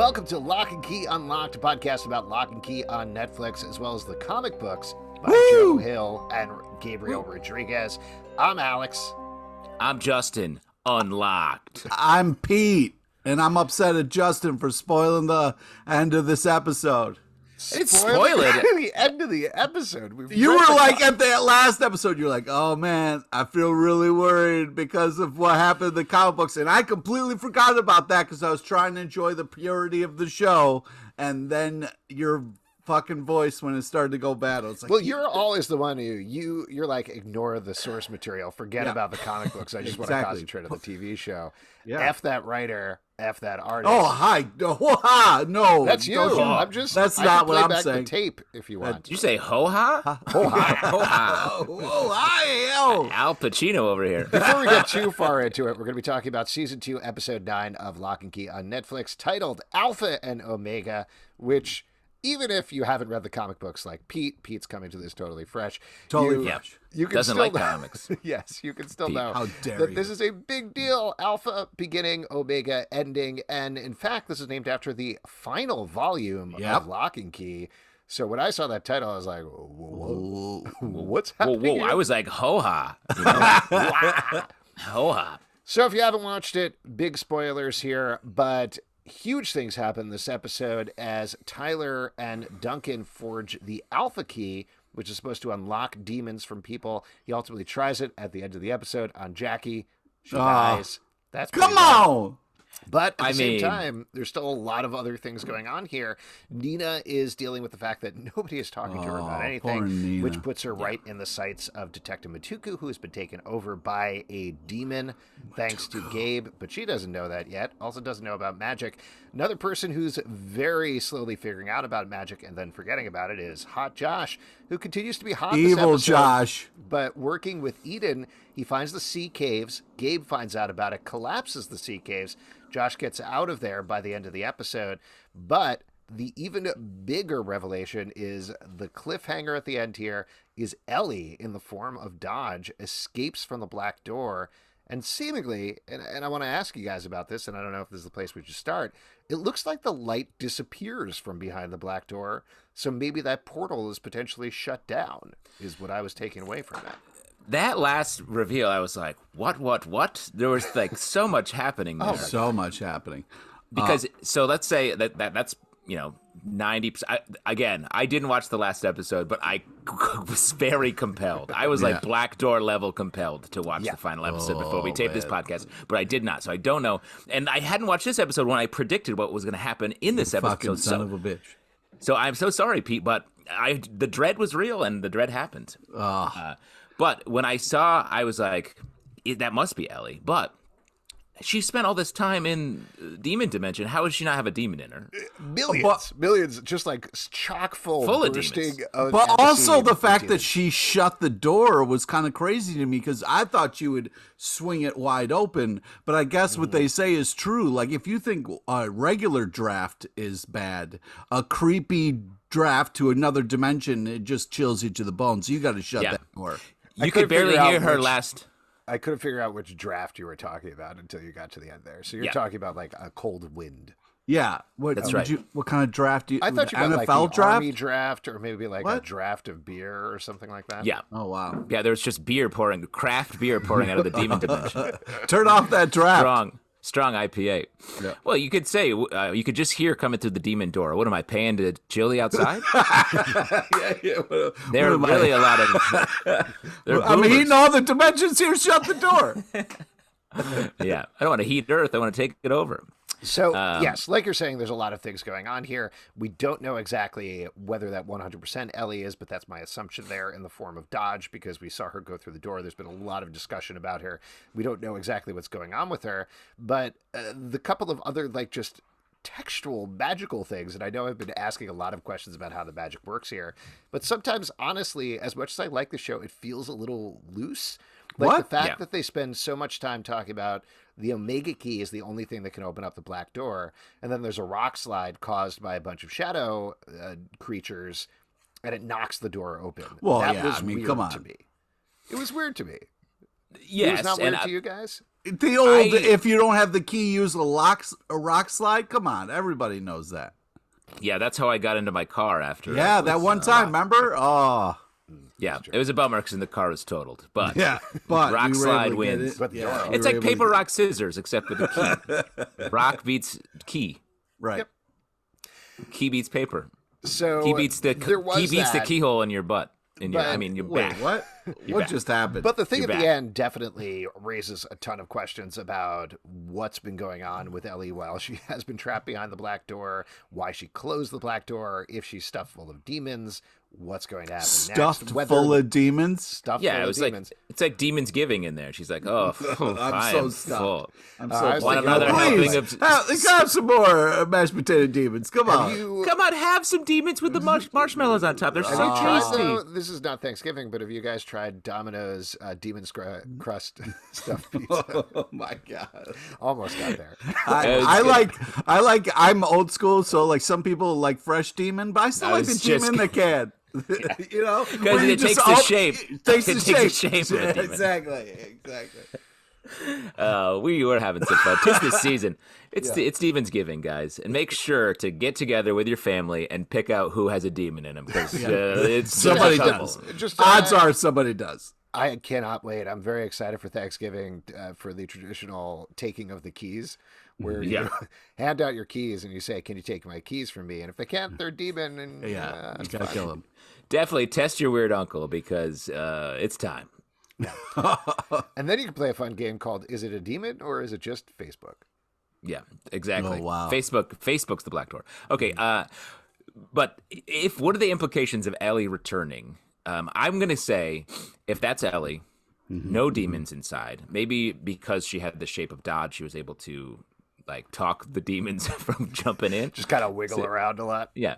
Welcome to Locke Key Unlocked, a podcast about Locke Key on Netflix, as well as the comic books by Joe Hill and Gabriel Rodriguez. I'm Alex. I'm Justin. Unlocked. I'm Pete, and I'm upset at Justin for spoiling the end of this episode. It's spoiling the end of the episode. You were like, at that last episode, you're like, oh man, I feel really worried because of what happened in the comic books. And I completely forgot about that because I was trying to enjoy the purity of the show. And then your fucking voice when it started to go bad. I was like, well, you're always the one who you're like, ignore the source material, forget about the comic books. I just want to concentrate on the TV show. Yeah. F that writer, F that artist. Oh, hi. No. That's you. I'm just, that's not what I'm back saying. The tape if you want. Did you say ho-ha? Ho-ha. Ho-ha. Oh, Al Pacino over here. Before we get too far into it, we're going to be talking about Season 2, Episode 9 of Locke and Key on Netflix, titled Alpha and Omega, which, even if you haven't read the comic books like Pete's coming to this totally fresh. Fresh. You can doesn't still like know, comics. Yes, you can still Pete. know How dare that you. this is a big deal. Alpha beginning, Omega ending, and in fact, this is named after the final volume of Locke and Key. So when I saw that title, I was like, whoa. What's happening? Whoa. I was like, ho-ha. You know? Ho-ha. So if you haven't watched it, big spoilers here, but huge things happen this episode as Tyler and Duncan forge the Alpha Key, which is supposed to unlock demons from people. He ultimately tries it at the end of the episode on Jackie. She dies. That's come on. But at the same time, there's still a lot of other things going on here. Nina is dealing with the fact that nobody is talking to her about anything, which puts her right in the sights of Detective Matuku, who has been taken over by a demon, thanks to Gabe. But she doesn't know that yet. Also doesn't know about magic. Another person who's very slowly figuring out about magic and then forgetting about it is Hot Josh, who continues to be hot this Evil episode, Josh. But working with Eden, he finds the sea caves. Gabe finds out about it, collapses the sea caves. Josh gets out of there by the end of the episode, but the even bigger revelation is the cliffhanger at the end here is Ellie, in the form of Dodge, escapes from the black door, and seemingly, and I want to ask you guys about this, and I don't know if this is the place we should start, it looks like the light disappears from behind the black door, so maybe that portal is potentially shut down, is what I was taking away from it. That last reveal, I was like, what? There was like so much happening there. Oh, so much happening. Because, so let's say that's 90%. Again, I didn't watch the last episode, but I was very compelled. I was like Black Door level compelled to watch the final episode before we taped this podcast, but I did not. So I don't know. And I hadn't watched this episode when I predicted what was going to happen in this episode. Fucking son of a bitch. So I'm so sorry, Pete, but the dread was real and the dread happened. But when I saw, I was like, that must be Ellie. But she spent all this time in Demon Dimension. How does she not have a demon in her? Millions, just like chock full of bursting demons. But also the fact that she shut the door was kind of crazy to me because I thought you would swing it wide open. But I guess what they say is true. Like if you think a regular draft is bad, a creepy draft to another dimension, it just chills you to the bone. So you got to shut that door. You could barely hear her last. I couldn't figure out which draft you were talking about until you got to the end there. So you're talking about like a cold wind. Yeah, that's right. What kind of draft do you? I thought you meant like the army draft, or maybe like a draft of beer or something like that. Yeah. Oh wow. Yeah, there's just craft beer pouring out of the demon dimension. Turn off that draft. Strong IPA. Yeah. Well, you could say you could just hear coming through the demon door. What am I paying to chill the outside? There are really a lot of. I'm heating all the dimensions here. Shut the door. Yeah, I don't want to heat Earth. I want to take it over. So, yes, like you're saying, there's a lot of things going on here. We don't know exactly whether that 100% Ellie is, but that's my assumption there in the form of Dodge because we saw her go through the door. There's been a lot of discussion about her. We don't know exactly what's going on with her, but the couple of other, like, just textual, magical things, and I know I've been asking a lot of questions about how the magic works here, but sometimes, honestly, as much as I like the show, it feels a little loose. Like the fact that they spend so much time talking about the Omega Key is the only thing that can open up the black door, and then there's a rock slide caused by a bunch of shadow creatures, and it knocks the door open. Well, that was I mean, weird come on. to me. It was weird to me. Yes, it was not weird to you guys. The old, if you don't have the key, use a rock slide. Come on, everybody knows that. Yeah, that's how I got into my car after. Yeah, that one time, remember? Oh. Yeah, it was a bummer because the car was totaled. But but rock slide wins. It's like paper, rock, scissors, except with a key. Rock beats key. Right. Yep. Key beats paper. So key beats the keyhole in your butt. Your back. What? What just happened? But the thing the end definitely raises a ton of questions about what's been going on with Ellie while she has been trapped behind the black door, why she closed the black door, if she's stuffed full of demons, what's going to happen stuffed next. Full of demons? Stuffed full of demons. It's like Demons Giving in there. She's like, I'm so stuffed. Full. I'm so want another helping of... Have some more mashed potato demons. Come on. Come on, have some demons with the marshmallows on top. They're so tasty. This is not Thanksgiving, but have you guys tried Domino's Demon's Crust stuffed pizza? Oh my God. Almost got there. I'm old school, so like some people like fresh demon, but I still like the demon in the can. You know, because it takes the shape. It takes the shape of a demon. Exactly. We were having some fun. 'Tis this season. It's Demons Giving, guys, and make sure to get together with your family and pick out who has a demon in them because it's somebody does. Odds are somebody does. I cannot wait. I'm very excited for Thanksgiving for the traditional taking of the keys, where you hand out your keys and you say, "Can you take my keys from me?" And if they can't, they're a demon. And you gotta kill them. Definitely test your weird uncle because it's time. Yeah. And then you can play a fun game called "Is it a demon or is it just Facebook?" Yeah, exactly. Oh, wow. Facebook's the black door. Okay, but what are the implications of Ellie returning? I'm gonna say if that's Ellie, no demons inside. Maybe because she had the shape of Dodge, she was able to like talk the demons from jumping in. Just kind of wiggle around a lot. Yeah.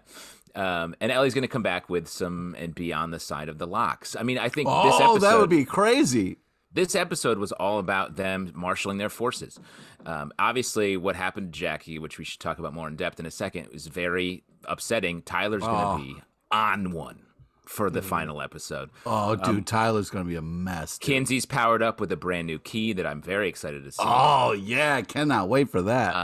And Ellie's going to come back with some and be on the side of the Locks. I mean, I think this episode... that would be crazy. This episode was all about them marshaling their forces. Obviously, what happened to Jackie, which we should talk about more in depth in a second, was very upsetting. Tyler's going to be on one for the final episode. Oh, dude, Tyler's going to be a mess. Dude. Kinsey's powered up with a brand new key that I'm very excited to see. Oh, yeah. I cannot wait for that.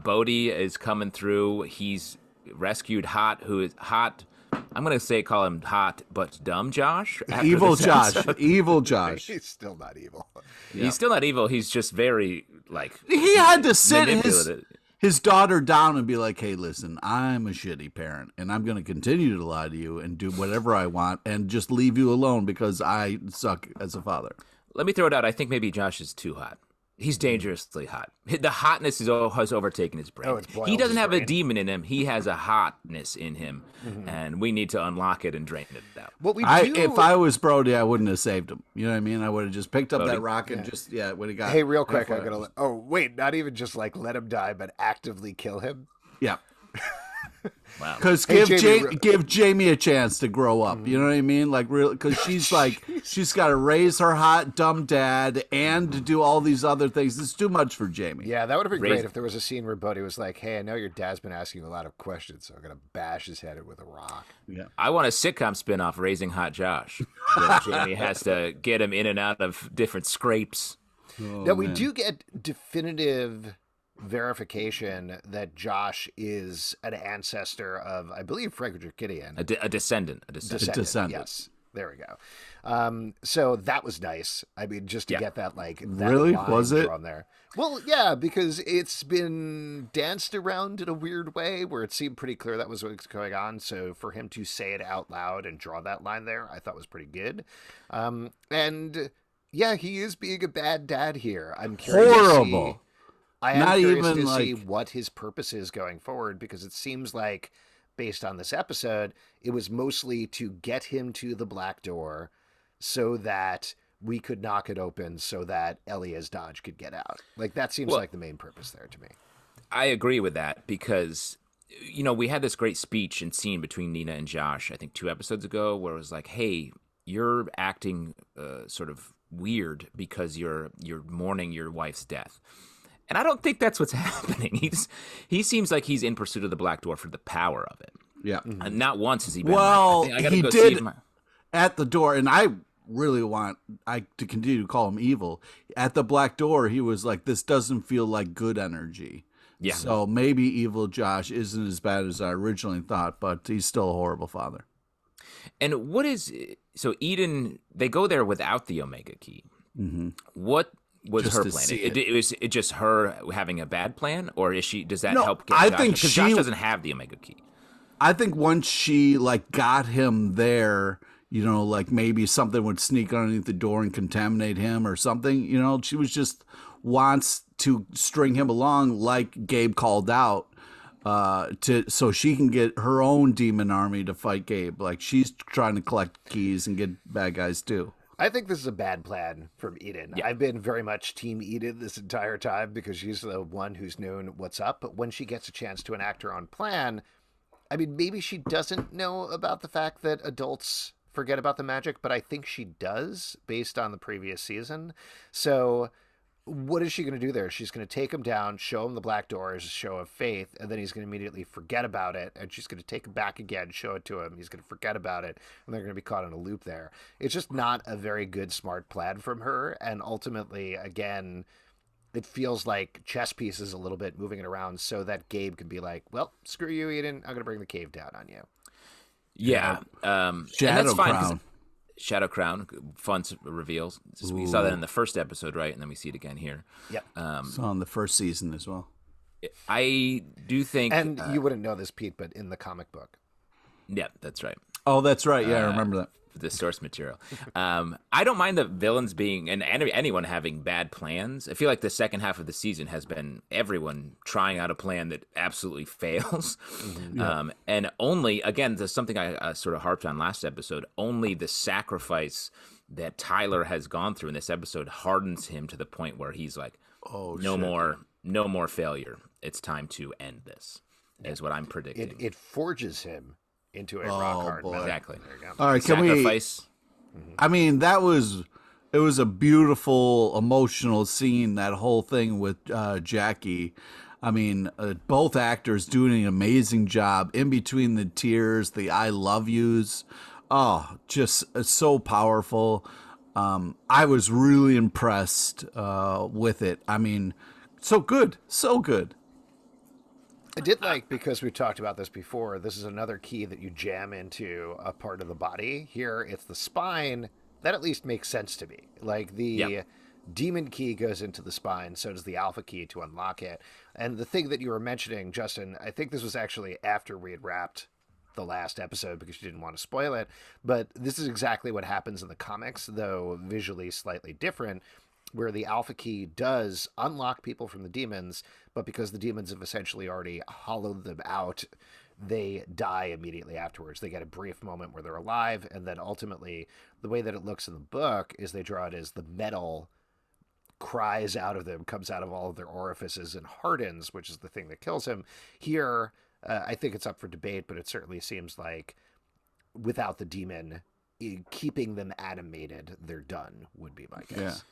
Bode is coming through. He's rescued who is Hot. I'm going to call him Hot but Dumb Josh. Evil Josh. Evil Josh. He's still not evil. Yeah. He's still not evil. He's just very, he had to sit his daughter down and be like, hey, listen, I'm a shitty parent, and I'm going to continue to lie to you and do whatever I want and just leave you alone because I suck as a father. Let me throw it out. I think maybe Josh is too hot. He's dangerously hot. The hotness has overtaken his brain. He doesn't have a demon in him. He has a hotness in him, and we need to unlock it and drain it out. If I was Brody, I wouldn't have saved him. You know what I mean? I would have just picked up that rock and when he got. Hey, real quick, I'm gonna. Oh wait, not even just let him die, but actively kill him. Yeah. Wow. Because give Jamie a chance to grow up. You know what I mean? Because she's got to raise her hot dumb dad and to do all these other things. It's too much for Jamie. Yeah, that would have been great if there was a scene where Bode was like, "Hey, I know your dad's been asking you a lot of questions, so I'm gonna bash his head in with a rock." Yeah. I want a sitcom spinoff, Raising Hot Josh. Jamie has to get him in and out of different scrapes. Now we do get definitive verification that Josh is an ancestor of, I believe, Frederick Gideon. A descendant. Yes. There we go. So that was nice. I mean, just to get that that really was it on there. Well, yeah, because it's been danced around in a weird way where it seemed pretty clear that was what's going on. So for him to say it out loud and draw that line there, I thought was pretty good. And yeah, he is being a bad dad here. I'm curious. Horrible. I am curious to see what his purpose is going forward, because it seems like, based on this episode, it was mostly to get him to the black door so that we could knock it open so that Ellie as Dodge could get out. That seems like the main purpose there to me. I agree with that because, we had this great speech and scene between Nina and Josh, I think 2 episodes ago, where it was like, hey, you're acting sort of weird because you're mourning your wife's death. And I don't think that's what's happening. He seems like he's in pursuit of the black door for the power of it. Yeah. And not once has he been. Well, he did at the door, and I really want to continue to call him evil. At the Black Door, he was like, this doesn't feel like good energy. Yeah. So maybe evil Josh isn't as bad as I originally thought, but he's still a horrible father. And so Eden, they go there without the Omega Key. Mm-hmm. What was Just her to plan? see Was it just her having a bad plan, or does that No, help get I Josh? think Because she- Josh doesn't have the Omega Key. I think once she like got him there, you know, like maybe something would sneak underneath the door and contaminate him or something. You know, she was just wants to string him along, like Gabe called out, so she can get her own demon army to fight Gabe. Like she's trying to collect keys and get bad guys too. I think this is a bad plan from Eden. Yeah. I've been very much Team Eden this entire time because she's the one who's known what's up. But when she gets a chance to enact her own plan, I mean, maybe she doesn't know about the fact that adults forget about the magic, but I think she does based on the previous season. So what is she going to do there? She's going to take him down, show him the Black Door as a show of faith, and then he's going to immediately forget about it, and she's going to take him back again, show it to him. He's going to forget about it, and they're going to be caught in a loop there. It's just not a very good, smart plan from her, and ultimately, again, it feels like chess pieces a little bit, moving it around so that Gabe can be like, well, screw you, Eden. I'm going to bring the cave down on you. Yeah. And Shadow that's fine, 'cause Crown. Shadow Crown, fun reveals. We saw that in the first episode, right? And then we see it again here. Yep. So on the first season as well. I do think... And you wouldn't know this, Pete, but in the comic book. Yeah, that's right. Oh, that's right. Yeah, I remember that. The source material. I don't mind the villains being and anyone having bad plans. I feel like the second half of the season has been everyone trying out a plan that absolutely fails. And only, again, there's something I sort of harped on last episode, only the sacrifice that Tyler has gone through in this episode hardens him to the point where he's like, no more failure. It's time to end this, is what I'm predicting. It forges him into a rock hard metal. Exactly. There you go. All right, can Sacrifice. I mean, it was a beautiful, emotional scene, that whole thing with Jackie. I mean, both actors doing an amazing job in between the tears, the I love yous. Oh, just so powerful. I was really impressed with it. I mean, so good, so good. I did like, because we talked about this before, this is another key that you jam into a part of the body. Here, it's the spine. That at least makes sense to me. Like, the demon key goes into the spine, so does the alpha key to unlock it. And the thing that you were mentioning, Justin, I think this was actually after we had wrapped the last episode because you didn't want to spoil it, but this is exactly what happens in the comics, though visually slightly different, where the alpha key does unlock people from the demons, but because the demons have essentially already hollowed them out, they die immediately afterwards. They get a brief moment where they're alive, and then ultimately, the way that it looks in the book is they draw it as the metal cries out of them, comes out of all of their orifices and hardens, which is the thing that kills him. Here, I think it's up for debate, but it certainly seems like without the demon keeping them animated, they're done, would be my guess.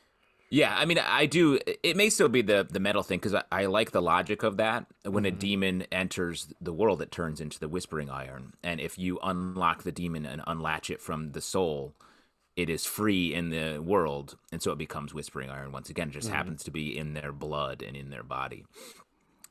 Yeah, I mean, I do. It may still be the metal thing because I like the logic of that. When a demon enters the world, it turns into the Whispering Iron. And if you unlock the demon and unlatch it from the soul, it is free in the world. And so it becomes Whispering Iron once again. It just happens to be in their blood and in their body.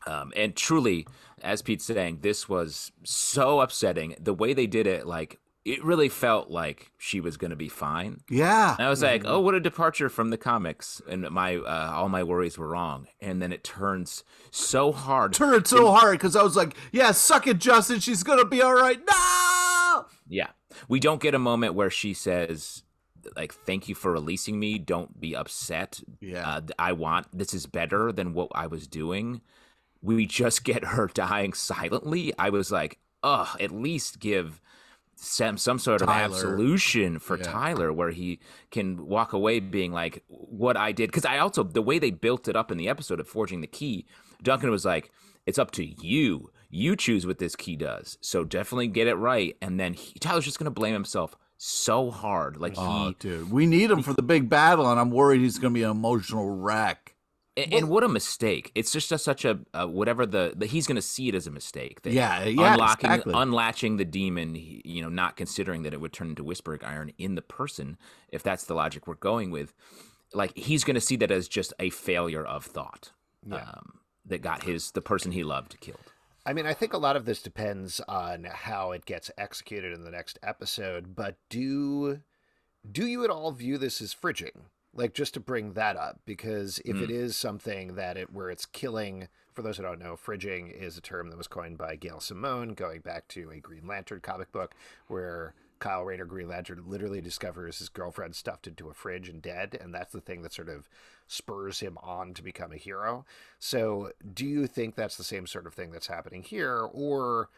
And truly, as Pete's saying, this was so upsetting. The way they did it, like, it really felt like she was going to be fine. Yeah. And I was like, oh, what a departure from the comics. And my all my worries were wrong. And then it turns so hard. Turned so hard because I was like, yeah, suck it, Justin. She's going to be all right. No! Yeah. We don't get a moment where she says, like, thank you for releasing me. Don't be upset. Yeah. This is better than what I was doing. We just get her dying silently. I was like, at least give some sort of Tyler. absolution for Tyler where he can walk away being like, what I did. Because I also, the way they built it up in the episode of Forging the Key, Duncan was like, it's up to you. You choose what this key does. So definitely get it right. And then Tyler's just going to blame himself so hard. Like, dude, we need him for the big battle, and I'm worried he's going to be an emotional wreck. And what a mistake! It's just such a whatever the he's going to see it as a mistake. That Exactly. unlatching the demon, not considering that it would turn into whispering iron in the person, if that's the logic we're going with. Like, he's going to see that as just a failure of thought that got the person he loved killed. I mean, I think a lot of this depends on how it gets executed in the next episode, but do you at all view this as fridging? Like, just to bring that up, because if it is something where it's killing, for those who don't know, fridging is a term that was coined by Gail Simone, going back to a Green Lantern comic book where Kyle Rayner, Green Lantern, literally discovers his girlfriend stuffed into a fridge and dead, and that's the thing that sort of spurs him on to become a hero. So do you think that's the same sort of thing that's happening here, or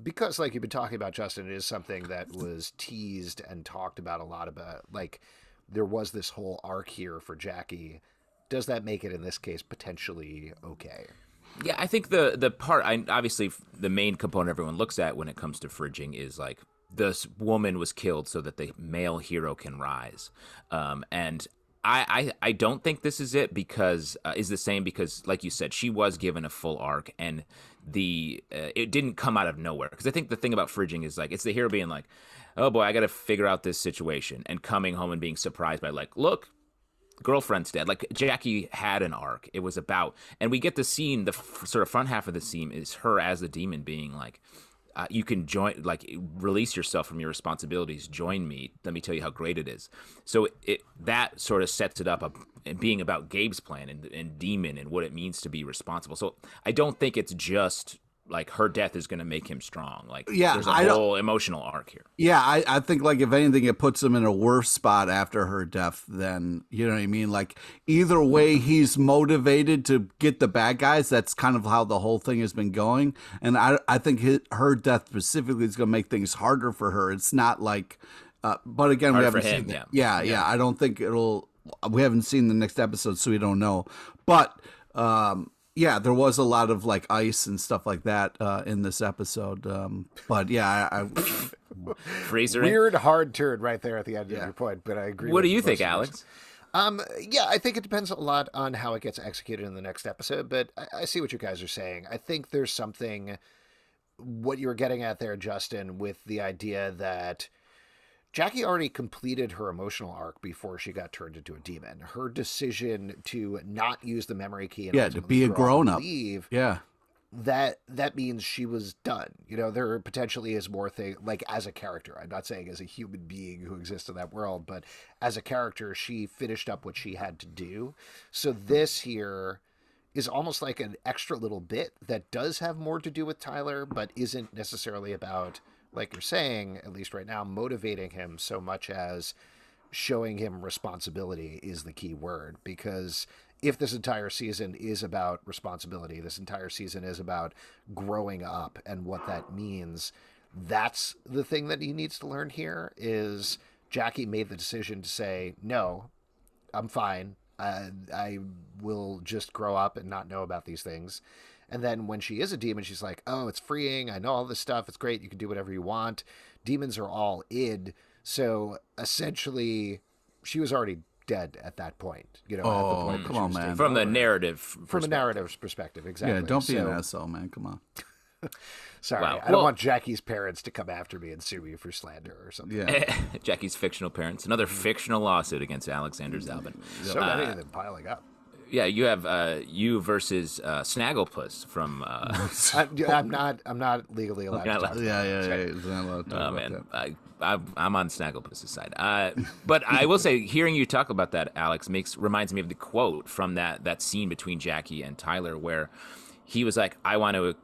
because, like you've been talking about, Justin, it is something that was teased and talked about a lot about, like, there was this whole arc here for Jackie. Does that make it, in this case, potentially okay? Yeah, I think the part, obviously, the main component everyone looks at when it comes to fridging is, like, this woman was killed so that the male hero can rise. And I don't think this is it, because is the same, because, like you said, she was given a full arc, and it didn't come out of nowhere. Because I think the thing about fridging is, like, it's the hero being like, oh boy, I got to figure out this situation, and coming home and being surprised by, like, look, girlfriend's dead. Like, Jackie had an arc. It was about, and we get the scene, the sort of front half of the scene is her as the demon being like, you can join, like, release yourself from your responsibilities. Join me. Let me tell you how great it is. So that sort of sets it up being about Gabe's plan and demon and what it means to be responsible. So I don't think it's just like her death is going to make him strong. Like, there's a whole emotional arc here. Yeah, I think, like, if anything, it puts him in a worse spot after her death than, you know what I mean? Like, either way, he's motivated to get the bad guys. That's kind of how the whole thing has been going. And I think her death specifically is going to make things harder for her. It's not like, but again, we haven't seen that. Yeah. I don't think we haven't seen the next episode, so we don't know. But, yeah, there was a lot of, like, ice and stuff like that in this episode. But yeah, I freezer. Weird hard turn right there at the end of your point, but I agree. What do you think, Alex? Yeah, I think it depends a lot on how it gets executed in the next episode, but I see what you guys are saying. I think there's something, what you were getting at there, Justin, with the idea that Jackie already completed her emotional arc before she got turned into a demon. Her decision to not use the memory key and to be a grown-up, that means she was done. There potentially is more thing, like, as a character. I'm not saying as a human being who exists in that world, but as a character, she finished up what she had to do. So this here is almost like an extra little bit that does have more to do with Tyler, but isn't necessarily about, like you're saying, at least right now, motivating him so much as showing him responsibility is the key word. Because if this entire season is about responsibility, this entire season is about growing up and what that means, that's the thing that he needs to learn here. Is Jackie made the decision to say, no, I'm fine. I will just grow up and not know about these things. And then when she is a demon, she's like, oh, it's freeing. I know all this stuff. It's great. You can do whatever you want. Demons are all id. So essentially, she was already dead at that point. At the point come on, man. From the narrative From a narrative perspective, exactly. Yeah, don't be an asshole, man. Come on. Sorry, I don't want Jackie's parents to come after me and sue me for slander or something. Yeah. Jackie's fictional parents. Another fictional lawsuit against Alexander Zalbin. So many of them piling up. Yeah, you have you versus Snagglepuss from. I'm not legally allowed to talk about that. He's not allowed to talk about that. I'm on Snagglepuss's side. But I will say, hearing you talk about that, Alex, reminds me of the quote from that scene between Jackie and Tyler, where he was like, "I want to."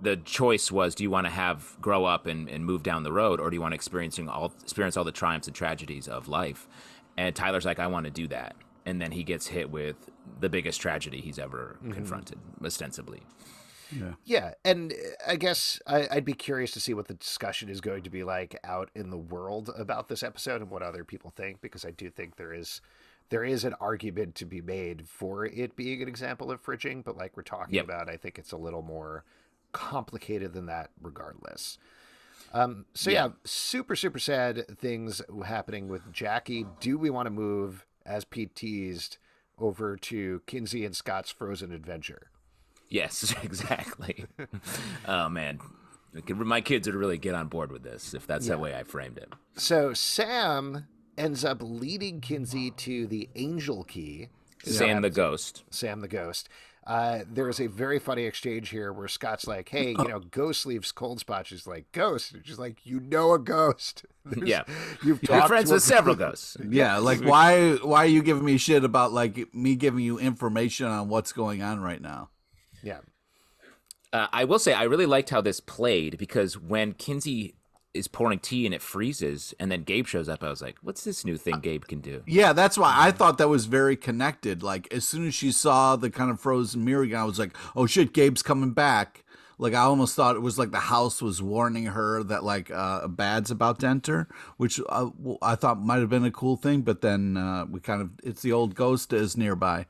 The choice was, do you want to grow up and move down the road, or do you want to experience all the triumphs and tragedies of life? And Tyler's like, I want to do that. And then he gets hit with the biggest tragedy he's ever confronted, ostensibly. Yeah, and I guess I'd be curious to see what the discussion is going to be like out in the world about this episode and what other people think, because I do think there is an argument to be made for it being an example of fridging, but like we're talking about, I think it's a little more complicated than that regardless. Super, super sad things happening with Jackie. Do we want to move, as Pete teased, over to Kinsey and Scott's Frozen Adventure. Yes, exactly. Oh, man. My kids would really get on board with this if that's the way I framed it. So Sam ends up leading Kinsey to the Angel Key. Sam the Ghost. Sam the Ghost. There is a very funny exchange here where Scott's like, hey, Ghost leaves cold spots. She's like, Ghost? And she's like, a ghost. You're friends with several ghosts. Yeah, like, why are you giving me shit about, like, me giving you information on what's going on right now? Yeah. I will say I really liked how this played, because when Kinsey is pouring tea and it freezes and then Gabe shows up, I was like, what's this new thing Gabe can do? Yeah, that's why I thought that was very connected. Like, as soon as she saw the kind of frozen mirror again, I was like, oh shit, Gabe's coming back. Like, I almost thought it was like the house was warning her that, like, a bad's about to enter, which I thought might have been a cool thing, but then it's the old ghost is nearby.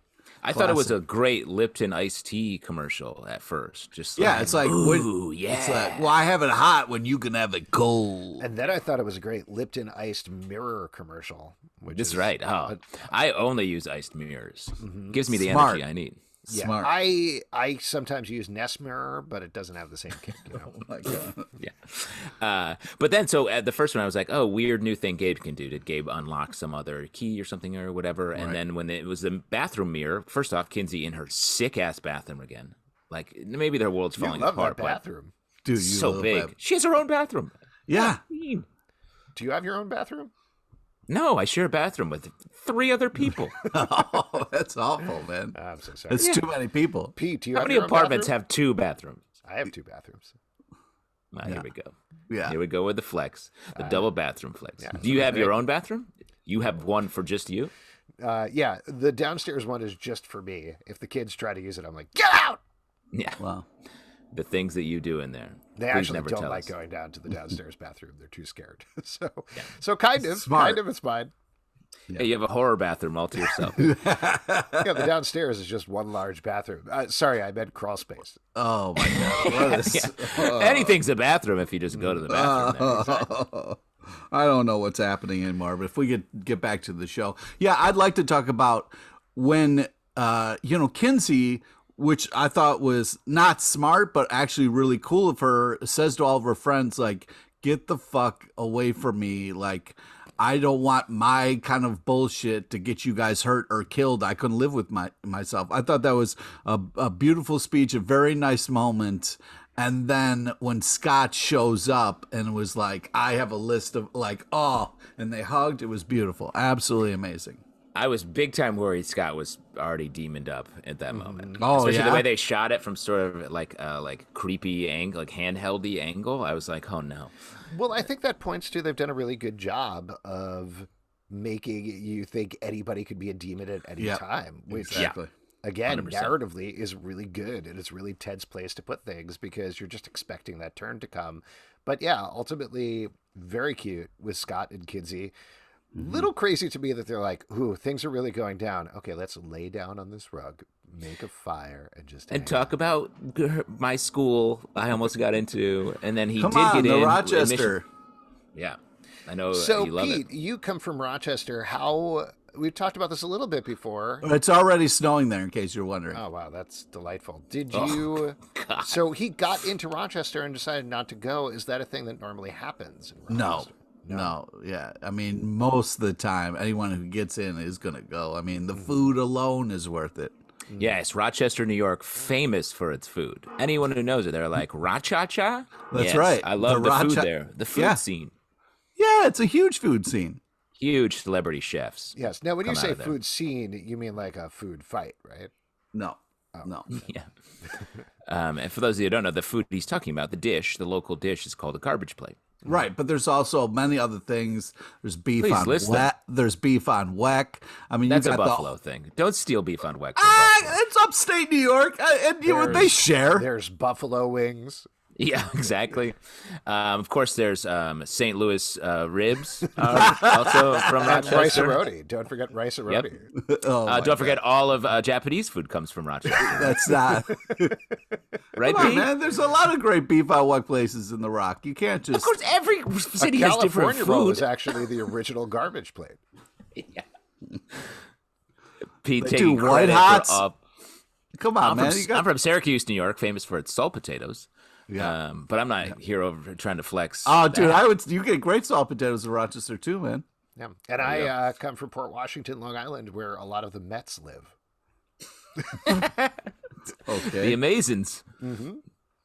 I thought it was a great Lipton iced tea commercial at first. Just it's like, ooh, yeah. It's like, well, I have it hot when you can have it cold. And then I thought it was a great Lipton iced mirror commercial. That's right. Oh, I only use iced mirrors. Gives me the Smart. energy I need. Yeah, Smart. I sometimes use Nest Mirror, but it doesn't have the same kick. Oh my God. Yeah. But then, so at the first one, I was like, oh, weird new thing Gabe can do. Did Gabe unlock some other key or something or whatever? And then when it was the bathroom mirror, first off, Kinsey in her sick-ass bathroom again. Like, maybe their world's falling apart. That bathroom. Dude, so big. She has her own bathroom. Yeah. Do you have your own bathroom? No, I share a bathroom with 3 other people. Oh, that's awful, man. I'm so sorry. It's too many people. Pete, do you How have many your own apartments bathroom? have 2 bathrooms? I have 2 bathrooms. Here we go. Yeah. Here we go with the flex, the double bathroom flex. Do you have your own bathroom? You have one for just you? Yeah, the downstairs one is just for me. If the kids try to use it, I'm like, get out! Yeah. Wow. The things that you do in there. They Please actually never don't tell like us. going down to the downstairs bathroom. They're too scared. So kind of it's fine. Yeah, you have a horror bathroom all to yourself. Yeah, the downstairs is just one large bathroom. Sorry, I meant crawl space. Oh my God. What is, Anything's a bathroom if you just go to the bathroom. There. I don't know what's happening anymore, but if we could get back to the show. Yeah, I'd like to talk about when, Kinsey, which I thought was not smart, but actually really cool of her, says to all of her friends, like, get the fuck away from me. Like, I don't want my kind of bullshit to get you guys hurt or killed. I couldn't live with myself. I thought that was a beautiful speech, a very nice moment. And then when Scott shows up and was like, I have a list of and they hugged, it was beautiful. Absolutely amazing. I was big time worried Scott was already demoned up at that moment. Oh, especially yeah? the way they shot it from sort of like creepy angle, like handheldy angle. I was like, oh no. Well, I think that points to they've done a really good job of making you think anybody could be a demon at any time. Which, Exactly. again, 100%. narratively is really good, and it's really Ted's place to put things because you're just expecting that turn to come. But yeah, ultimately, very cute with Scott and Kinsey. Little crazy to me that they're like, ooh, things are really going down. Okay, let's lay down on this rug, make a fire, and just hang Talk about my school I almost got into, and then he Come did on, get the in Rochester. Yeah, I know. So, you love Pete, it. you come from Rochester. How we've talked about this a little bit before. It's already snowing there, in case you're wondering. Oh wow, that's delightful. Did you? God. So he got into Rochester and decided not to go. Is that a thing that normally happens in Rochester? No, yeah. I mean, most of the time, anyone who gets in is going to go. I mean, the food alone is worth it. Yes, Rochester, New York, famous for its food. Anyone who knows it, they're like, Racha-cha? That's Yes, right. I love the food Racha- there. The food scene. Yeah, it's a huge food scene. Huge celebrity chefs. Yes. Now, when you come out say of there. food scene, you mean like a food fight, right? No. Yeah. And for those of you who don't know, the food he's talking about, the local dish is called a garbage plate. Right, but there's also many other things. There's beef Please on list wet. There's beef on weck. I mean, That's you a got Buffalo thing. Don't steal beef on Weck. It's upstate New York, and they share. There's buffalo wings. Yeah, exactly. Of course, there's St. Louis ribs, also from And Rochester. rice-a-roti. Don't forget rice-a-roti. Don't forget all of Japanese food comes from Rochester. That's not Right, Come on, Pete? man. There's a lot of great beef on weck places in the Rock. You can't just. Of course, every A city has different California roll food. is actually the original garbage plate. Yeah. Pete They taking do white credit hots. for Come on, man. I'm from Syracuse, New York, famous for its salt potatoes. Yeah. But I'm not here over trying to flex. Oh, dude, that. you get great salt potatoes in Rochester too, man. Yeah. And I come from Port Washington, Long Island, where a lot of the Mets live. Okay. The Amazins. Mm-hmm.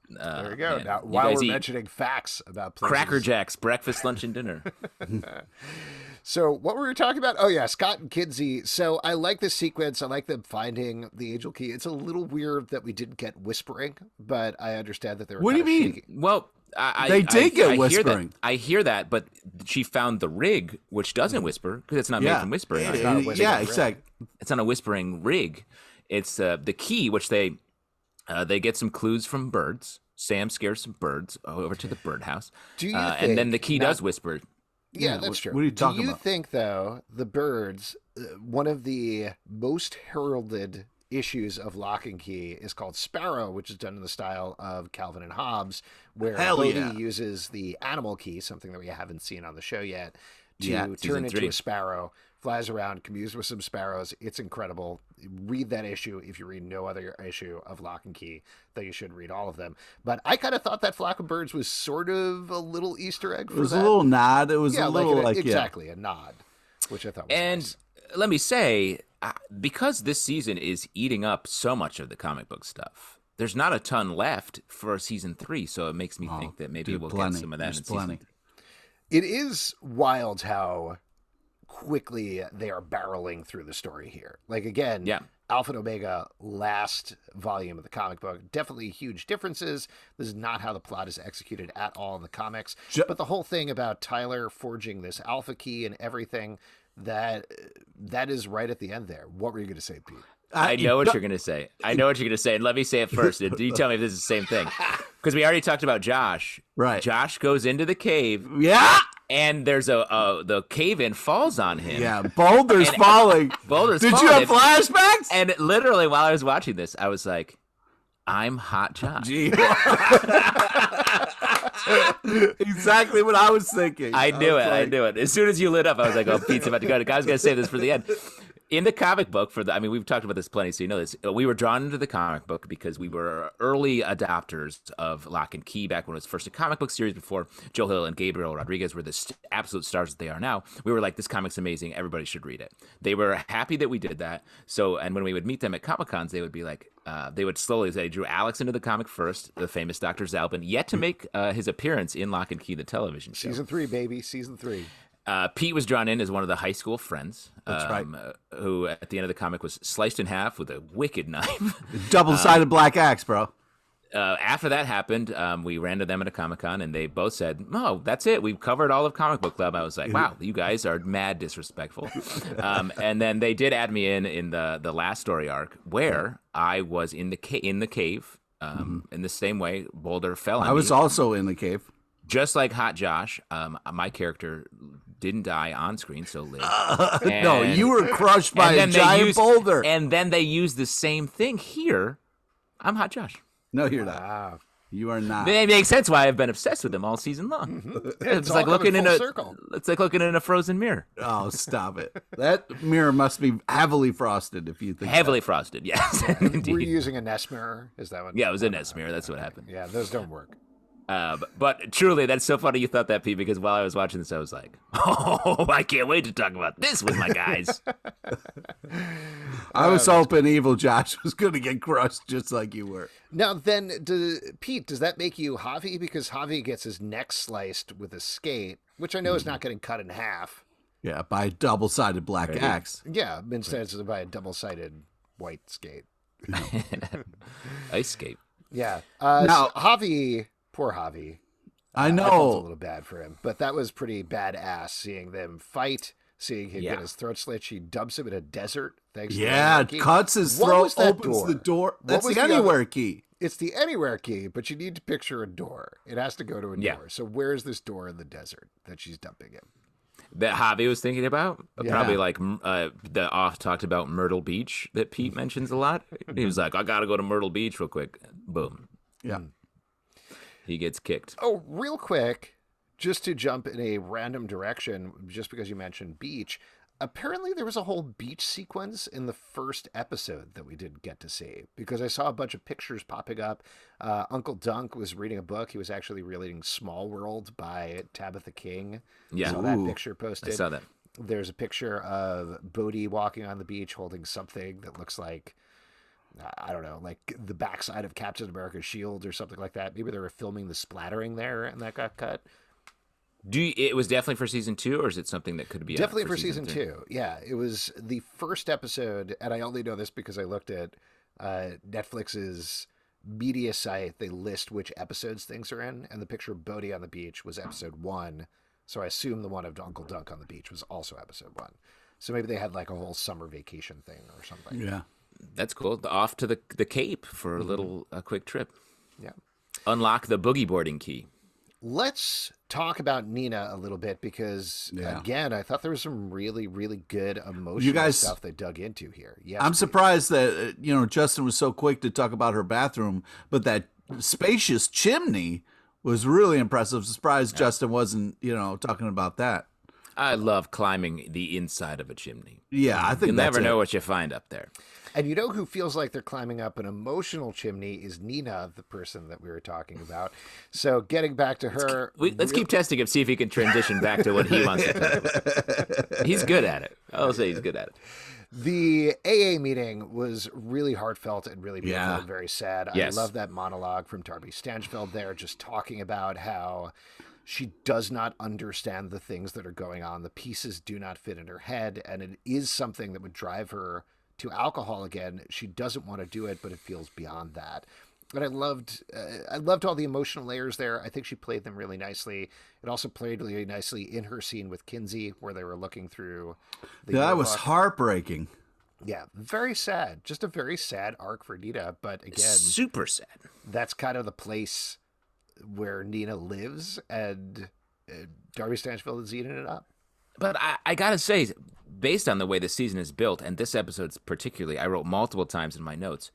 There you go. Man. Now, You while guys we're eat mentioning facts about places. Cracker Jacks, breakfast, lunch, and dinner. So what were we talking about? Oh, yeah, Scott and Kinsey. So I like this sequence. I like them finding the angel key. It's a little weird that we didn't get whispering, but I understand that they were What do you mean? shaking. Well, They did get whispering. I hear that, but she found the rig, which doesn't whisper because it's not made from whispering. It's not a whispering rig. exactly. It's not a whispering rig. It's the key, which they get some clues from birds. Sam scares some birds over to the birdhouse. Do you and then the key does whisper. Yeah, that's true. What are you talking Do you about? think, though, the birds, one of the most heralded issues of Locke and Key is called Sparrow, which is done in the style of Calvin and Hobbes, where Bode uses the animal key, something that we haven't seen on the show yet, to turn into a sparrow, flies around, communes with some sparrows. It's incredible. Read that issue. If you read no other issue of Locke and Key, then you should read all of them. But I kind of thought that Flock of Birds was sort of a little Easter egg for that. It was a little nod. It was a little exactly a nod, which I thought was nice. Let me say, because this season is eating up so much of the comic book stuff, there's not a ton left for season 3, so it makes me think that maybe we'll get some of that in season 3. It is wild how quickly they are barreling through the story here. Like, again, Alpha and Omega, last volume of the comic book, definitely huge differences. This is not how the plot is executed at all in the comics. But the whole thing about Tyler forging this Alpha key and everything, that is right at the end there. What were you going to say, Pete? I know what you're going to say. I know what you're going to say. And let me say it first. You tell me if this is the same thing. Because we already talked about Josh. Right. Josh goes into the cave. Yeah. And there's the cave-in falls on him. Yeah, boulders falling. Boulders Did falling. you have flashbacks? And literally, while I was watching this, I was like, I'm hot Josh. Exactly what I was thinking. I knew it. As soon as you lit up, I was like, oh, Pete's about to go. I was going to save this for the end. In the comic book, we've talked about this plenty, so you know this. We were drawn into the comic book because we were early adopters of Locke and Key back when it was first a comic book series before Joe Hill and Gabriel Rodriguez were the absolute stars that they are now. We were like, this comic's amazing. Everybody should read it. They were happy that we did that. So, and when we would meet them at Comic-Cons, they would be like, they would slowly say, drew Alex into the comic first, the famous Dr. Zalbin, yet to make his appearance in Locke and Key, the television show. Season 3, baby. Season 3. Pete was drawn in as one of the high school friends. That's right. Who, at the end of the comic, was sliced in half with a wicked knife. Double-sided black axe, bro. After that happened, we ran to them at a Comic-Con, and they both said, oh, that's it. We've covered all of Comic Book Club. I was like, wow, you guys are mad disrespectful. And then they did add me in the last story arc, where I was in the cave, in the same way Boulder fell on me. I was also in the cave. Just like Hot Josh, my character didn't die on screen, so lived. No, you were crushed by a giant boulder. And then they used the same thing here. I'm Hot Josh. No, you're not. You are not. It makes sense why I've been obsessed with him all season long. It's like looking in It's like looking in a frozen mirror. Oh, stop it! That mirror must be heavily frosted. If you think heavily frosted, yes. Were you using a Nest mirror? Is that what? Yeah, it was a Nest mirror. That's what happened. Yeah, those don't work. But truly, that's so funny you thought that, Pete, because while I was watching this, I was like, oh, I can't wait to talk about this with my guys. I was hoping Evil Josh was going to get crushed just like you were. Now, then, Pete, does that make you Javi? Because Javi gets his neck sliced with a skate, which I know is not getting cut in half. Yeah, by a double-sided black axe. Yeah, instead it's by a double-sided white skate. Ice skate. Yeah. Now, Javi... Poor Javi. I know. I felt a little bad for him, but that was pretty badass seeing them fight, seeing him get his throat slit. She dumps him in a desert. Thanks to the cuts his throat, opens the door. That's the anywhere key. It's the anywhere key, but you need to picture a door. It has to go to a door. So where's this door in the desert that she's dumping him? That Javi was thinking about? Probably like the off talked about Myrtle Beach that Pete mentions a lot. He was like, I got to go to Myrtle Beach real quick. Boom. Yeah. He gets kicked. Oh, real quick, just to jump in a random direction, just because you mentioned beach, apparently there was a whole beach sequence in the first episode that we didn't get to see because I saw a bunch of pictures popping up. Uncle Dunk was reading a book. He was actually reading Small World by Tabitha King. Yeah. I saw that picture posted. I saw that. There's a picture of Bode walking on the beach holding something that looks like, I don't know, like the backside of Captain America's shield or something like that. Maybe they were filming the splattering there and that got cut. It was definitely for season 2, or is it something that could be definitely for season 2? Yeah, it was the first episode, and I only know this because I looked at Netflix's media site. They list which episodes things are in, and the picture of Bodhi on the beach was episode 1. So I assume the one of Uncle Dunk on the beach was also episode 1. So maybe they had like a whole summer vacation thing or something. Yeah, that's cool. Off to the Cape for a quick trip. Yeah, unlock the boogie boarding key. Let's talk about Nina a little bit because, again, I thought there was some really, really good emotional stuff they dug into here. Yes, I'm surprised that, Justin was so quick to talk about her bathroom, but that spacious chimney was really impressive. Surprised Justin wasn't, talking about that. I love climbing the inside of a chimney. Yeah, I think you'll never know what you find up there. And you know who feels like they're climbing up an emotional chimney is Nina, the person that we were talking about. So getting back to her. Let's keep testing him, see if he can transition back to what he wants to talk about. He's good at it. I'll say he's good at it. The AA meeting was really heartfelt and really beautiful and very sad. Yes. I love that monologue from Darby Stanchfield there, just talking about how she does not understand the things that are going on. The pieces do not fit in her head, and it is something that would drive her to alcohol again. She doesn't want to do it, but it feels beyond that. And I loved all the emotional layers there. I think she played them really nicely. It also played really nicely in her scene with Kinsey, where they were looking through the that was heartbreaking. Yeah, very sad. Just a very sad arc for Nina. But again, super sad. That's kind of the place where Nina lives, and Darby Stanchfield is eating it up. But I gotta say, based on the way the season is built, and this episode particularly, I wrote multiple times in my notes,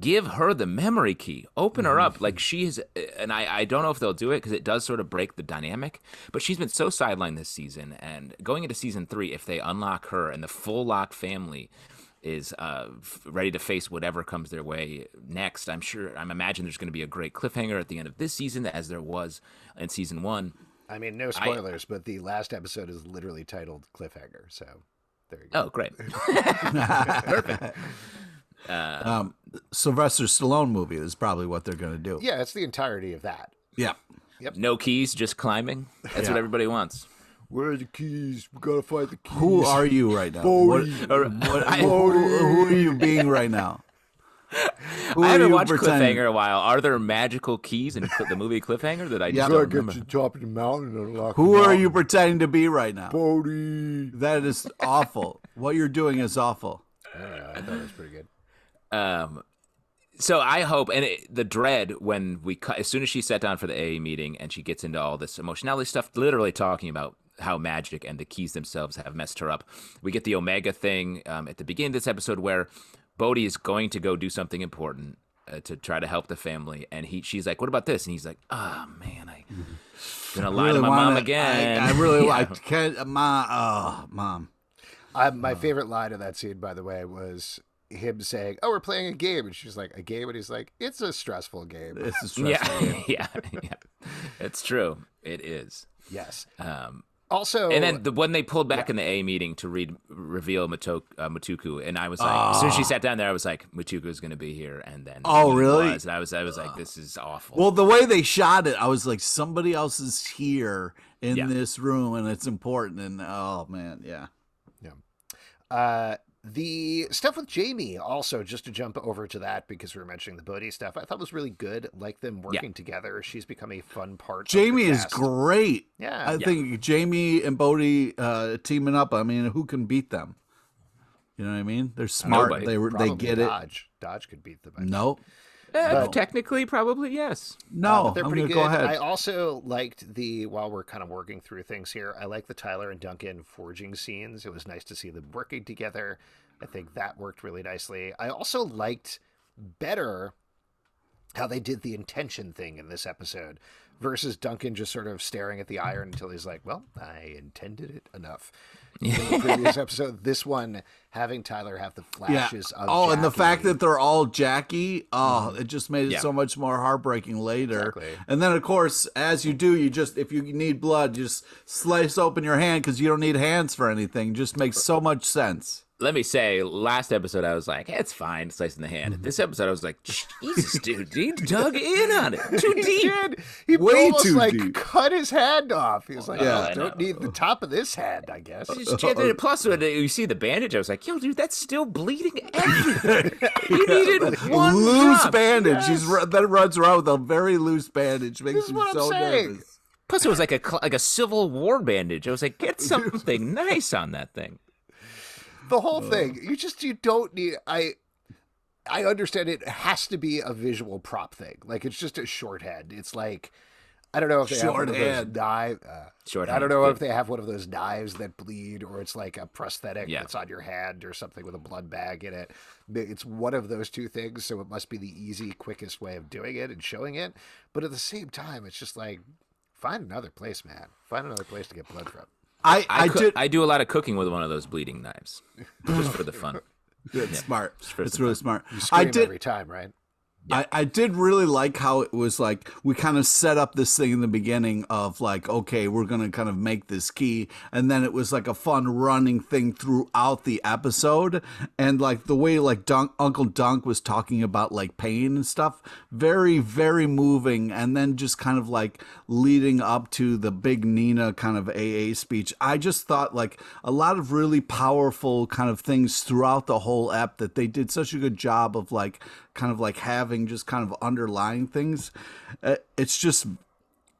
give her the memory key. Open her up. Like she's, and I don't know if they'll do it because it does sort of break the dynamic, but she's been so sidelined this season. And going into season 3, if they unlock her and the full Locke family is ready to face whatever comes their way next, I'm imagining there's going to be a great cliffhanger at the end of this season as there was in season 1. I mean, no spoilers, but the last episode is literally titled Cliffhanger, so there you go. Oh, great. Perfect. Sylvester Stallone movie is probably what they're going to do. Yeah, it's the entirety of that. Yeah. Yep. No keys, just climbing. That's what everybody wants. Where are the keys? We gotta find the keys. Who are you right now? Who are you being right now? I haven't watched Cliffhanger in a while. Are there magical keys in the movie Cliffhanger that I just don't remember? Get you top of the mountain and unlock Who are you pretending to be right now? Bodhi. That is awful. What you're doing is awful. I thought it was pretty good. So I hope, and the dread when as soon as she sat down for the AA meeting and she gets into all this emotionality stuff, literally talking about how magic and the keys themselves have messed her up. We get the Omega thing at the beginning of this episode where Bodhi is going to go do something important to try to help the family, and she's like, "What about this?" And he's like, "Oh man, I'm gonna lie to my mom again." I really can't, mom. My favorite line of that scene, by the way, was him saying, "Oh, we're playing a game," and she's like, "A game?" And he's like, "It's a stressful game." It's a stressful game. Yeah. It's true. It is. Yes. Also, and then when they pulled back in the A meeting to reveal Matuku, and I was like, as soon as she sat down there, I was like, Matuku is going to be here, and then really? And I was like, this is awful. Well, the way they shot it, I was like, somebody else is here in this room, and it's important. And oh man, yeah. The stuff with Jamie, also, just to jump over to that because we were mentioning the Bodhi stuff, I thought was really good. Like them working together. She's become a fun part. Jamie is great. Yeah. I think Jamie and Bodhi teaming up, I mean, who can beat them? You know what I mean? They're smart. Nobody. They get Dodge. Dodge could beat them. No. Technically, probably yes. No, they're pretty good. Go ahead. I also liked while we're kind of working through things here, I like the Tyler and Duncan forging scenes. It was nice to see them working together. I think that worked really nicely. I also liked better how they did the intention thing in this episode versus Duncan just sort of staring at the iron until he's like, well, I intended it enough. in the previous episode. This one, having Tyler have the flashes of Oh, Jackie. and the fact that they're all Jackie, it just made it so much more heartbreaking later. Exactly. And then, of course, as you do, you just, if you need blood, just slice open your hand because you don't need hands for anything. Just makes so much sense. Let me say, last episode I was like, hey, it's fine, slicing the hand. This episode I was like, Jesus, dude, he dug in on it too deep. He Way almost too like deep. cut his hand off. He was like, Yeah. I don't need the top of this hand, I guess. Plus, when you see the bandage, I was like, yo, dude, that's still bleeding everywhere. You needed one Loose drop. bandage. That runs around with a very loose bandage. Makes This is you what I'm so saying. nervous. Plus, it was like a Civil War bandage. I was like, get something nice on that thing. The whole thing, you don't need. I understand it has to be a visual prop thing. Like it's just a shorthand. It's like I don't know if they have one of those knives. I don't know if they have one of those knives that bleed, or it's like a prosthetic that's on your hand or something with a blood bag in it. It's one of those two things, so it must be the easy, quickest way of doing it and showing it. But at the same time, it's just like find another place, man. Find another place to get blood from. I do a lot of cooking with one of those bleeding knives, just for the fun. It's smart. It's really smart. You scream every time, right? I did really like how it was like we kind of set up this thing in the beginning of like, okay, we're going to kind of make this key. And then it was like a fun running thing throughout the episode. And like the way like Uncle Dunk was talking about like pain and stuff, very, very moving. And then just kind of like leading up to the big Nina kind of AA speech. I just thought like a lot of really powerful kind of things throughout the whole ep that they did such a good job of like kind of like having just kind of underlying things. It's just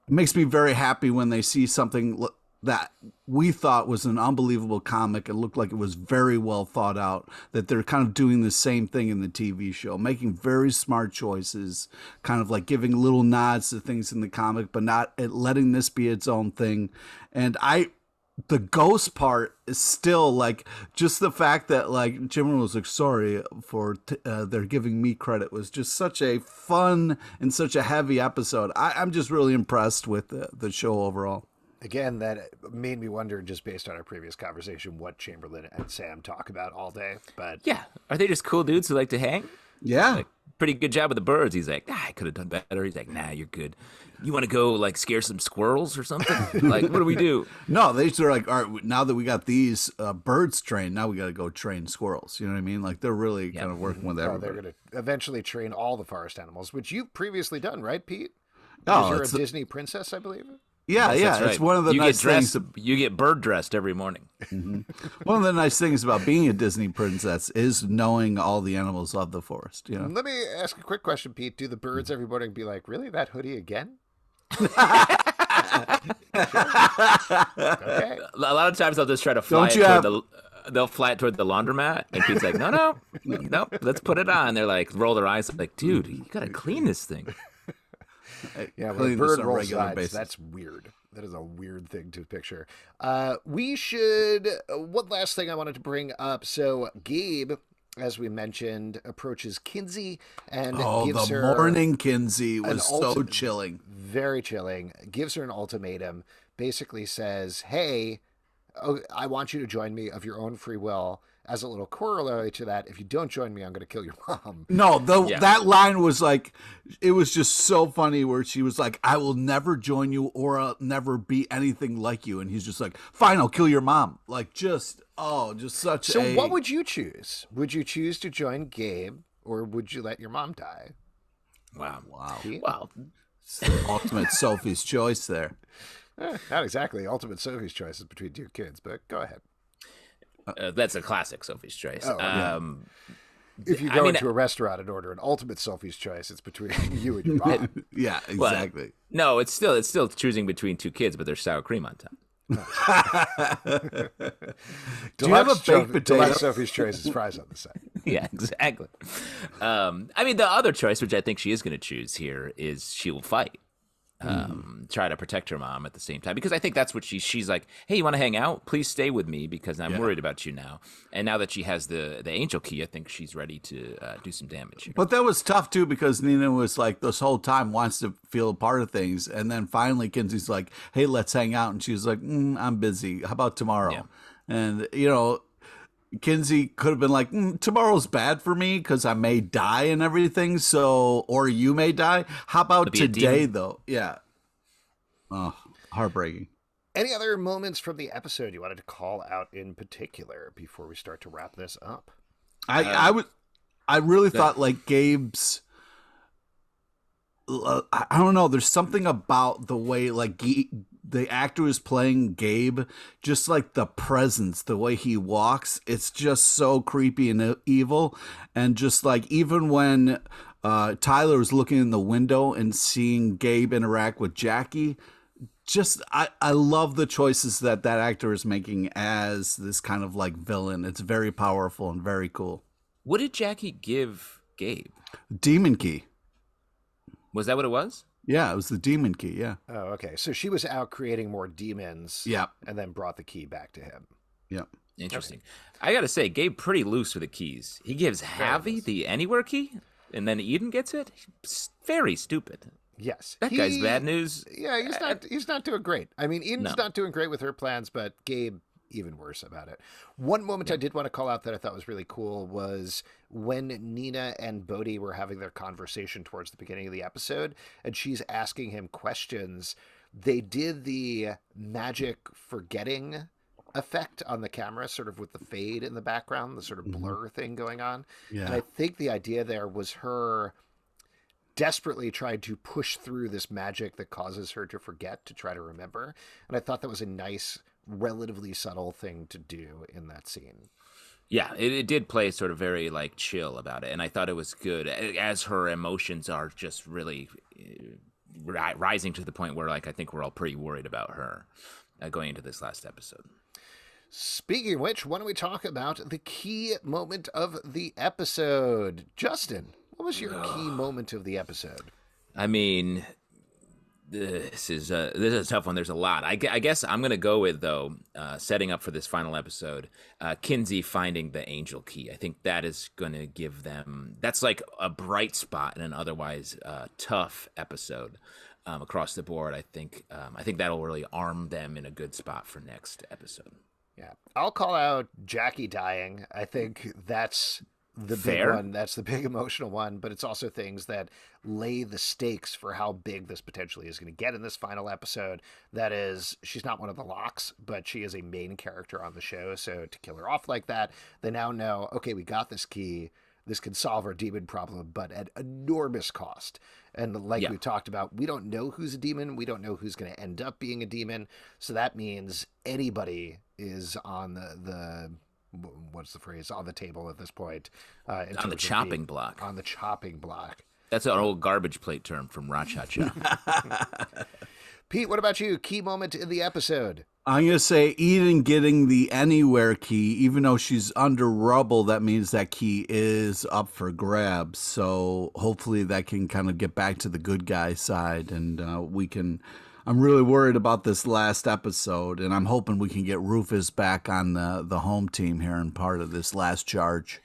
makes me very happy when they see something that we thought was an unbelievable comic. It looked like it was very well thought out, that they're kind of doing the same thing in the TV show, making very smart choices, kind of like giving little nods to things in the comic, but not letting this be its own thing. And the ghost part is still like just the fact that like Jim was like, sorry for they're giving me credit, was just such a fun and such a heavy episode. I'm just really impressed with the show overall. Again, that made me wonder, just based on our previous conversation, what Chamberlain and Sam talk about all day. But yeah, are they just cool dudes who like to hang? Yeah. Like, pretty good job with the birds. He's like, I could have done better. He's like, nah, you're good. You want to go like scare some squirrels or something? Like, what do we do? No, they are like, all right, now that we got these birds trained, now we got to go train squirrels. You know what I mean? Like they're really kind of working with everybody. They're going to eventually train all the forest animals, which you've previously done, right, Pete? Oh, you're a Disney princess, I believe. Yeah, yes, yeah. Right. It's one of the nice things. You get bird dressed every morning. Mm-hmm. One of the nice things about being a Disney princess is knowing all the animals of the forest. You know. Let me ask a quick question, Pete. Do the birds every morning be like, really, that hoodie again? Okay. A lot of times they'll just try to fly they'll fly it toward the laundromat, and Pete's like, no, let's put it on. They're like, roll their eyes, like, dude, you gotta clean this thing. Yeah, when a bird rolls eyes, that's weird. That is a weird thing to picture. We should. One last thing I wanted to bring up. So Gabe, as we mentioned, approaches Kinsey and gives her the morning Kinsey was so chilling, very chilling. Gives her an ultimatum. Basically says, "Hey, I want you to join me of your own free will." As a little corollary to that, if you don't join me, I'm going to kill your mom. No, that line was like, it was just so funny where she was like, I will never join you or I'll never be anything like you. And he's just like, fine, I'll kill your mom. Like, just such So what would you choose? Would you choose to join Gabe or would you let your mom die? Wow. Pete? Wow. Ultimate Sophie's choice there. Not exactly. Ultimate Sophie's choice is between two kids, but go ahead. That's a classic Sophie's choice. If you go into a restaurant and order an ultimate Sophie's choice, it's between you and your mom. Yeah, exactly. Well, no, it's still choosing between two kids, but there's sour cream on top. Do you have a baked potato? Deluxe Sophie's choice is fries on the side. Yeah, exactly. The other choice, which I think she is going to choose here, is she will fight. Try to protect her mom at the same time, because I think that's what she's like, hey, you want to hang out? Please stay with me because I'm worried about you now. And now that she has the angel key, I think she's ready to do some damage here. But that was tough too, because Nina was like this whole time wants to feel a part of things, and then finally Kinsey's like, hey, let's hang out, and she's like, I'm busy, how about tomorrow? And, Kinsey could have been like, tomorrow's bad for me because I may die and everything. So, or you may die. How about today, though? Yeah. Oh, heartbreaking. Any other moments from the episode you wanted to call out in particular before we start to wrap this up? I really thought like Gabe's. I don't know. There's something about the way like the actor who's playing Gabe, just like the presence, the way he walks, it's just so creepy and evil. And just like even when Tyler was looking in the window and seeing Gabe interact with Jackie, just I love the choices that actor is making as this kind of like villain. It's very powerful and very cool. What did Jackie give Gabe? Demon key. Was that what it was? Yeah, it was the demon key, yeah. Oh, okay. So she was out creating more demons. Yeah. And then brought the key back to him. Yeah. Interesting. Okay. I got to say, Gabe pretty loose with the keys. He gives Javi the anywhere key, and then Eden gets it. Very stupid. Yes. That guy's bad news. Yeah, he's not doing great. I mean, Eden's not doing great with her plans, but Gabe even worse about it. One moment I did want to call out that I thought was really cool was when Nina and Bode were having their conversation towards the beginning of the episode, and she's asking him questions. They did the magic forgetting effect on the camera, sort of with the fade in the background, the sort of blur thing going on. Yeah. And I think the idea there was her desperately trying to push through this magic that causes her to forget, to try to remember. And I thought that was a nice, relatively subtle thing to do in that scene. Yeah, it did play sort of very like chill about it, and I thought it was good as her emotions are just really rising to the point where like I think we're all pretty worried about her going into this last episode. Speaking of which, why don't we talk about the key moment of the episode? Justin, what was your key moment of the episode? I mean, this is a tough one. There's a lot. I guess I'm going to go with, though, setting up for this final episode, Kinsey finding the angel key. I think that is going to give them, that's like a bright spot in an otherwise tough episode across the board. I think that'll really arm them in a good spot for next episode. Yeah. I'll call out Jackie dying. I think that's the big one. That's the big emotional one, but it's also things that lay the stakes for how big this potentially is going to get in this final episode. That is, she's not one of the Locks, but she is a main character on the show. So to kill her off like that, they now know, okay, we got this key. This can solve our demon problem, but at enormous cost. And like we talked about, we don't know who's a demon. We don't know who's going to end up being a demon. So that means anybody is on the what's the phrase, on the table at this point. On the chopping block. On the chopping block. That's an old garbage plate term from Ra-Cha-Cha. Pete, what about you? Key moment in the episode? I'm going to say Eden getting the anywhere key, even though she's under rubble, that means that key is up for grabs. So hopefully that can kind of get back to the good guy side, and I'm really worried about this last episode, and I'm hoping we can get Rufus back on the home team here and part of this last charge.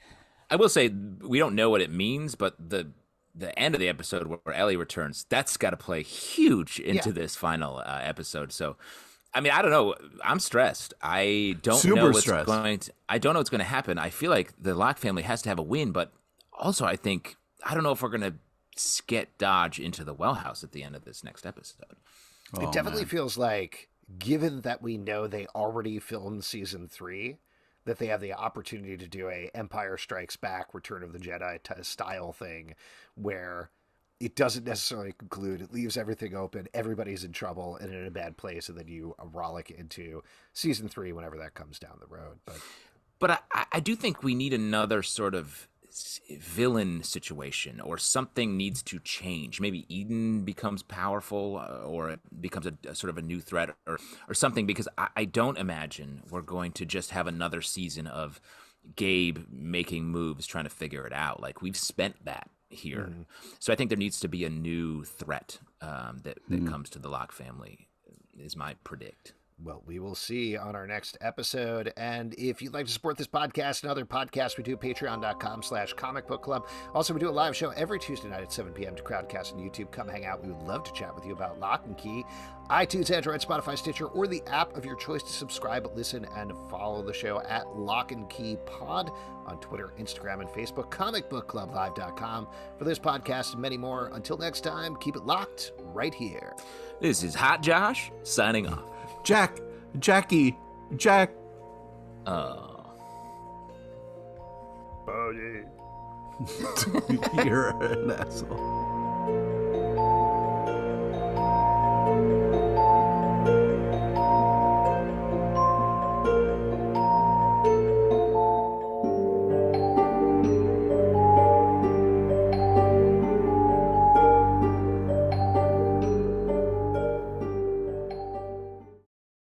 I will say we don't know what it means, but the end of the episode where Ellie returns, that's got to play huge into this final episode. So, I mean, I don't know. I'm stressed. I don't know what's going to happen. I feel like the Locke family has to have a win, but also I don't know if we're going to get Dodge into the well house at the end of this next episode. It definitely feels like, given that we know they already filmed season 3, that they have the opportunity to do a Empire Strikes Back, Return of the Jedi style thing, where it doesn't necessarily conclude. It leaves everything open. Everybody's in trouble and in a bad place, and then you rollick into season 3 whenever that comes down the road. But I do think we need another sort of villain situation, or something needs to change. Maybe Eden becomes powerful, or it becomes a sort of a new threat, or something, because I don't imagine we're going to just have another season of Gabe making moves trying to figure it out. Like, we've spent that here. So I think there needs to be a new threat that comes to the Locke family, is my predict. Well, we will see on our next episode. And if you'd like to support this podcast and other podcasts we do, patreon.com/Comic Book Club. Also, we do a live show every Tuesday night at 7 p.m. to Crowdcast on YouTube. Come hang out. We would love to chat with you about Locke Key, iTunes, Android, Spotify, Stitcher, or the app of your choice to subscribe, listen, and follow the show at Locke Key Pod on Twitter, Instagram, and Facebook. comicbookclublive.com for this podcast and many more. Until next time, keep it locked right here. This is Hot Josh signing off. Jackie. Oh. Bode. You're an asshole.